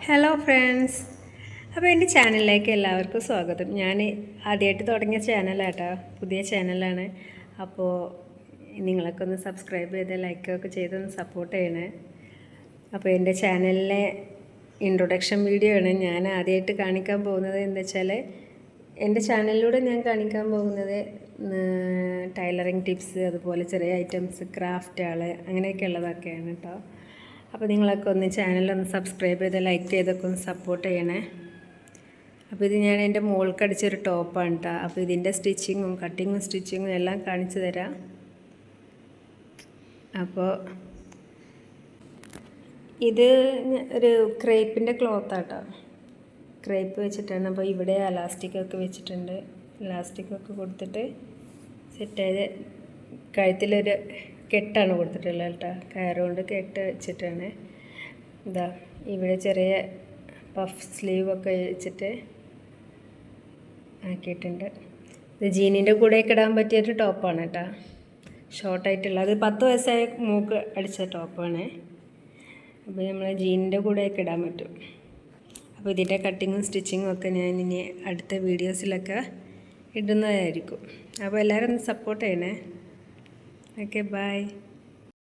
Hello friends, അപ്പോൾ എൻ്റെ ചാനലിലേക്ക് എല്ലാവർക്കും സ്വാഗതം. ഞാൻ ആദ്യമായിട്ട് തുടങ്ങിയ ചാനലാട്ടോ, പുതിയ ചാനലാണ്. അപ്പോൾ നിങ്ങളൊക്കെ ഒന്ന് സബ്സ്ക്രൈബ് ചെയ്ത് ലൈക്കൊക്കെ ചെയ്തൊന്ന് സപ്പോർട്ട് ചെയ്യണേ. അപ്പോൾ എൻ്റെ ചാനലിലെ ഇൻട്രൊഡക്ഷൻ വീഡിയോ ആണ് ഞാൻ ആദ്യമായിട്ട് കാണിക്കാൻ പോകുന്നത്. എന്താ വെച്ചാൽ എൻ്റെ ചാനലിലൂടെ ഞാൻ കാണിക്കാൻ പോകുന്നത് ടൈലറിങ് ടിപ്സ്, അതുപോലെ ചെറിയ ഐറ്റംസ്, ക്രാഫ്റ്റുകൾ അങ്ങനെയൊക്കെ ഉള്ളതൊക്കെയാണ് കേട്ടോ. അപ്പോൾ നിങ്ങളൊക്കെ ഒന്ന് ചാനലൊന്ന് സബ്സ്ക്രൈബ് ചെയ്ത് ലൈക്ക് ചെയ്തൊക്കെ ഒന്ന് സപ്പോർട്ട് ചെയ്യണേ. അപ്പോൾ ഇത് ഞാൻ എൻ്റെ മോൾക്ക് അടിച്ചൊരു ടോപ്പാണ് കേട്ടോ. അപ്പോൾ ഇതിൻ്റെ സ്റ്റിച്ചിങ്ങും കട്ടിങ്ങും സ്റ്റിച്ചിങ്ങും എല്ലാം കാണിച്ചു തരാം. അപ്പോൾ ഇത് ഒരു ക്രേപ്പിൻ്റെ ക്ലോത്താട്ടോ, ക്രേപ്പ് വെച്ചിട്ടാണ്. അപ്പോൾ ഇവിടെ അലാസ്റ്റിക്കൊക്കെ വെച്ചിട്ടുണ്ട്, ഇലാസ്റ്റിക്കൊക്കെ കൊടുത്തിട്ട് സെറ്റ് ചെയ്ത് കഴുത്തിലൊരു കെട്ടാണ് കൊടുത്തിട്ടുള്ളത് കേട്ടോ. കയറുകൊണ്ട് കെട്ട് വെച്ചിട്ടാണ്. ഇതാ ഇവിടെ ചെറിയ പഫ് സ്ലീവൊക്കെ വെച്ചിട്ട് ആക്കിയിട്ടുണ്ട്. ഇത് ജീനിൻ്റെ കൂടെയൊക്കെ ഇടാൻ പറ്റിയൊരു ടോപ്പാണ് കേട്ടോ, ഷോർട്ടായിട്ടുള്ള. അത് 10 വയസ്സായ മൂക്ക് അടിച്ച ടോപ്പാണ്. അപ്പോൾ നമ്മൾ ജീനിൻ്റെ കൂടെയൊക്കെ ഇടാൻ പറ്റും. അപ്പോൾ ഇതിൻ്റെ കട്ടിങ്ങും സ്റ്റിച്ചിങ്ങും ഒക്കെ ഞാൻ ഇനി അടുത്ത വീഡിയോസിലൊക്കെ ഇടുന്നതായിരിക്കും. അപ്പോൾ എല്ലാവരും ഒന്ന് സപ്പോർട്ട് ചെയ്യണേ. Okay, by.